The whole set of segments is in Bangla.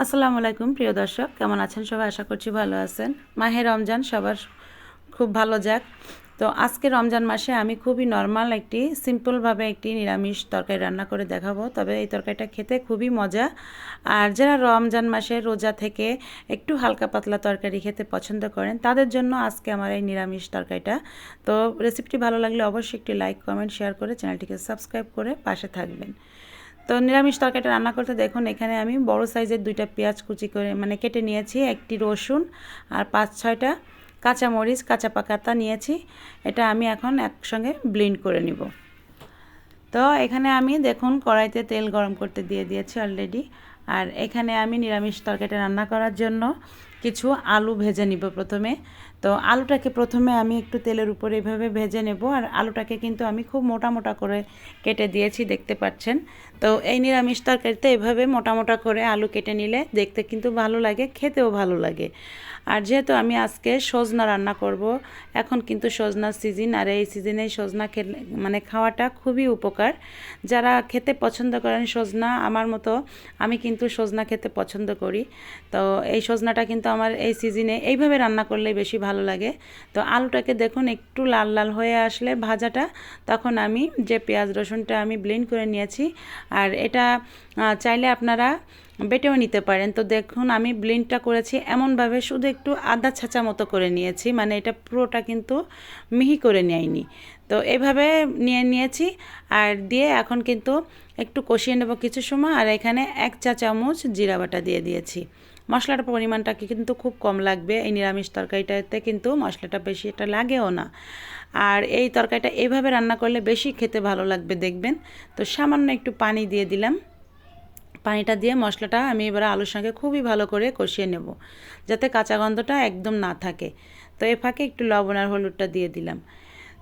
আসসালামু আলাইকুম প্রিয় দর্শক, কেমন আছেন সবাই? আশা করছি ভালো আছেন। মাহে রমজান সবার খুব ভালো যাক। তো আজকে রমজান মাসে আমি খুবই নর্মাল একটি সিম্পলভাবে একটি নিরামিষ তরকারি রান্না করে দেখাবো। তবে এই তরকারিটা খেতে খুবই মজা। আর যারা রমজান মাসে রোজা থেকে একটু হালকা পাতলা তরকারি খেতে পছন্দ করেন তাদের জন্য আজকে আমার এই নিরামিষ তরকারিটা। তো রেসিপিটি ভালো লাগলে অবশ্যই একটি লাইক, কমেন্ট, শেয়ার করে চ্যানেলটিকে সাবস্ক্রাইব করে পাশে থাকবেন। তো নিরামিষ তরকারিটা রান্না করতে দেখুন এখানে আমি বড় সাইজের 2টা পেঁয়াজ কুচি করে কেটে নিয়েছি, একটি রসুন আর 5-6টা কাঁচামরিচ কাঁচা পাকাটা নিয়েছি। এটা আমি এখন একসঙ্গে ব্লেন্ড করে নিব। তো এখানে আমি দেখুন কড়াইতে তেল গরম করতে দিয়ে দিয়েছি অলরেডি। আর এখানে আমি নিরামিষ তরকারিটা রান্না করার জন্য কিছু আলু ভেজে নিব প্রথমে। তো আলুটাকে প্রথমে আমি একটু তেলের উপরে এভাবে ভেজে নেব। আর আলুটাকে কিন্তু আমি খুব মোটা মোটা করে কেটে দিয়েছি, দেখতে পাচ্ছেন। তো এই নিরামিষ তরকারিতে এভাবে মোটা মোটা করে আলু কেটে নিলে দেখতে কিন্তু ভালো লাগে, খেতেও ভালো লাগে। আর যেহেতু আমি আজকে সজনা রান্না করব, এখন কিন্তু সজনার সিজন, আর এই সিজনে সজনা খেলে খাওয়াটা খুবই উপকার। যারা খেতে পছন্দ করেন সজনা, আমার মতো আমি কিন্তু সজনা খেতে পছন্দ করি। তো এই সজনাটা কিন্তু আমার এই সিজনে এইভাবে রান্না করলে বেশি ভালো লাগে। তো আলুটাকে দেখুন একটু লাল লাল হয়ে আসলে ভাজাটা, তখন আমি যে পেঁয়াজ রসুনটা আমি ব্লেন্ড করে নিয়েছি, আর এটা চাইলে আপনারা বেটেও নিতে পারেন। তো দেখুন আমি ব্লেন্ডটা করেছি এমনভাবে, শুধু একটু আদা ছাঁচা মতো করে নিয়েছি, এটা পুরোটা কিন্তু মিহি করে নেয়নি। তো এভাবে নিয়েছি আর দিয়ে এখন কিন্তু একটু কষিয়ে নেব কিছু সময়। আর এখানে 1 চা চামচ জিরা বাটা দিয়ে দিয়েছি। মশলাটার পরিমাণটা কিন্তু খুব কম লাগবে, এই নিরামিষ তরকারিটাতে কিন্তু মশলাটা বেশি এটা লাগেও না। আর এই তরকারিটা এইভাবে রান্না করলে বেশি খেতে ভালো লাগবে দেখবেন। তো সামান্য একটু পানি দিয়ে দিলাম। পানিটা দিয়ে মশলাটা আমি এবার আলুর সঙ্গে খুবই ভালো করে কষিয়ে নেব, যাতে কাঁচা গন্ধটা একদম না থাকে। তো এ ফাঁকে একটু লবণ আর হলুদটা দিয়ে দিলাম।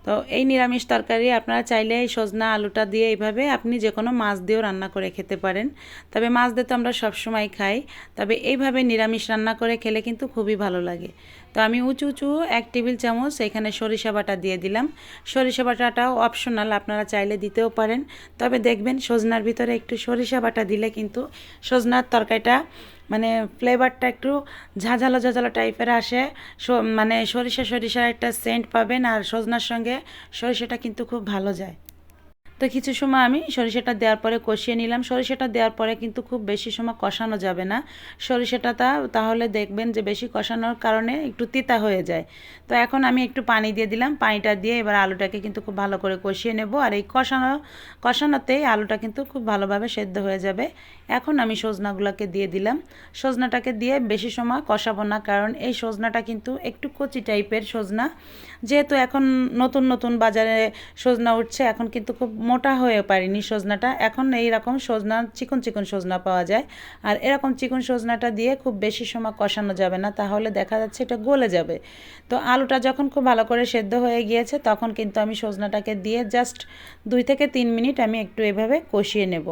তো এই নিরামিষ তরকারি আপনারা চাইলে এই সজনা আলুটা দিয়ে এইভাবে আপনি যে কোনো মাছ দিয়েও রান্না করে খেতে পারেন। তবে মাছ দিয়ে তো আমরা সবসময় খাই, তবে এইভাবে নিরামিষ রান্না করে খেলে কিন্তু খুবই ভালো লাগে। তো আমি উঁচু উঁচু 1 টেবিল চামচ এখানে সরিষা বাটা দিয়ে দিলাম। সরিষা বাটাটাও অপশনাল, আপনারা চাইলে দিতেও পারেন। তবে দেখবেন সজনার ভিতরে একটু সরিষা বাটা দিলে কিন্তু সজনার তরকারিটা ফ্লেভারটা একটু ঝাঁঝালো ঝাঁঝালো টাইপের আসে। সরিষার একটা সেন্ট পাবেন, আর সজনার সঙ্গে সরিষাটা কিন্তু খুব ভালো যায়। তো কিছু সময় আমি সরিষাটা দেওয়ার পরে কষিয়ে নিলাম। সরিষাটা দেওয়ার পরে কিন্তু খুব বেশি সময় কষানো যাবে না সরিষাটা, তাহলে দেখবেন যে বেশি কষানোর কারণে একটু তিতা হয়ে যায়। তো এখন আমি একটু পানি দিয়ে দিলাম। পানিটা দিয়ে এবার আলুটাকে কিন্তু খুব ভালো করে কষিয়ে নেব। আর এই কষানোতেই আলুটা কিন্তু খুব ভালোভাবে সেদ্ধ হয়ে যাবে। এখন আমি সজনাগুলোকে দিয়ে দিলাম। সজনাটাকে দিয়ে বেশি সময় কষাবো না, কারণ এই সজনাটা কিন্তু একটু কচি টাইপের সজনা। যেহেতু এখন নতুন নতুন বাজারে সজনা উঠছে, এখন কিন্তু খুব মোটা হয়ে পারেনি সজনাটা। এখন এইরকম সজনা চিকন চিকন সজনা পাওয়া যায়। আর এরকম চিকন সজনাটা দিয়ে খুব বেশি সময় কষানো যাবে না, তাহলে দেখা যাচ্ছে এটা গলে যাবে। তো আলুটা যখন খুব ভালো করে সেদ্ধ হয়ে গিয়েছে, তখন কিন্তু আমি সজনাটাকে দিয়ে জাস্ট 2 থেকে 3 মিনিট আমি একটু এভাবে কষিয়ে নেব।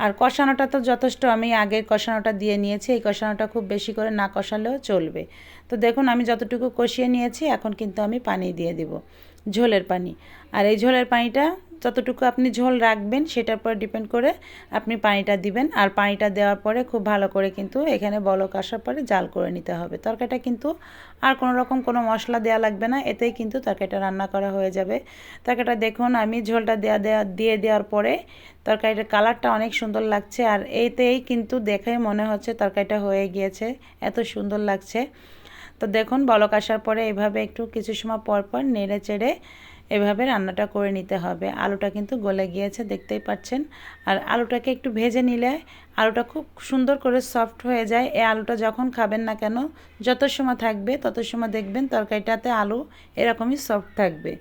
আর কষানোটা তো যথেষ্ট, আমি আগের কষানোটা দিয়ে নিয়েছি, এই কষানোটা খুব বেশি করে না কষালেও চলবে। তো দেখুন আমি যতটুকু কষিয়ে নিয়েছি, এখন কিন্তু আমি পানি দিয়ে দিব, ঝোলের পানি। আর এই ঝোলের পানিটা যতটুকু আপনি ঝোল রাখবেন সেটার উপর ডিপেন্ড করে আপনি পানিটা দিবেন। আর পানিটা দেওয়ার পরে খুব ভালো করে কিন্তু এখানে বলক আসার পরে জাল করে নিতে হবে তরকারিটা। কিন্তু আর কোনো রকম কোনো মশলা দেওয়া লাগবে না, এতেই কিন্তু তরকারিটা রান্না করা হয়ে যাবে। তরকারিটা দেখুন আমি ঝোলটা দিয়ে দেওয়ার পরে তরকারিটার কালারটা অনেক সুন্দর লাগছে। আর এতেই কিন্তু দেখে মনে হচ্ছে তরকারিটা হয়ে গিয়েছে, এত সুন্দর লাগছে। তো দেখুন বলক আসার পরে এভাবে একটু কিছু সময় পর পর নেড়ে চেড়ে এভাবে রান্নাটা করে নিতে হবে। আলুটা কিন্তু গলে গিয়েছে, দেখতেই পাচ্ছেন। আর আলুটাকে একটু ভেজে নিলে আলুটা খুব সুন্দর করে সফট হয়ে যায়। এই আলুটা যখন খাবেন না কেন, যত সময় থাকবে তত সময় দেখবেন তরকারিটাতে আলু এরকমই সফট থাকবে।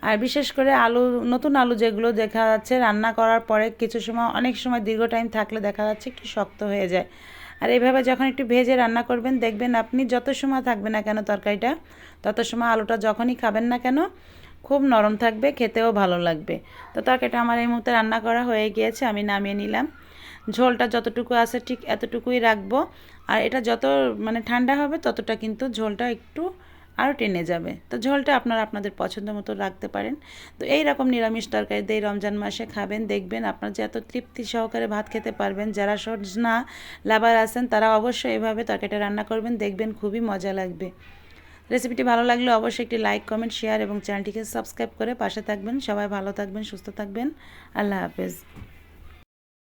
আর বিশেষ করে আলু, নতুন আলু যেগুলো দেখা যাচ্ছে রান্না করার পরে কিছু সময়, অনেক সময় দীর্ঘ টাইম থাকলে দেখা যাচ্ছে একটু শক্ত হয়ে যায়। আর এইভাবে যখন একটু ভেজে রান্না করবেন, দেখবেন আপনি যত সময় থাকবে না কেন তরকারিটা, তত সময় আলুটা যখনই খাবেন না কেন খুব নরম থাকবে, খেতেও ভালো লাগবে। তো তরকারিটা আমার এই মুহূর্তে রান্না করা হয়ে গিয়েছে, আমি নামিয়ে নিলাম। ঝোলটা যতটুকু আছে ঠিক এতটুকুই রাখবো। আর এটা যত ঠান্ডা হবে ততটা কিন্তু ঝোলটা একটু আরও টেনে যাবে। তো ঝোলটা আপনারা আপনাদের পছন্দ মতো রাখতে পারেন। তো এই রকম নিরামিষ তরকারি দিয়ে রমজান মাসে খাবেন, দেখবেন আপনার যে এত তৃপ্তি সহকারে ভাত খেতে পারবেন। যারা সজনা লাভার আছেন তারা অবশ্যই এভাবে তরকারিটা রান্না করবেন, দেখবেন খুবই মজা লাগবে। রেসিপিটি ভালো লাগলে অবশ্যই একটি লাইক, কমেন্ট, শেয়ার এবং চ্যানেলটিকে সাবস্ক্রাইব করে পাশে থাকবেন। সবাই ভালো থাকবেন, সুস্থ থাকবেন। আল্লাহ হাফেজ।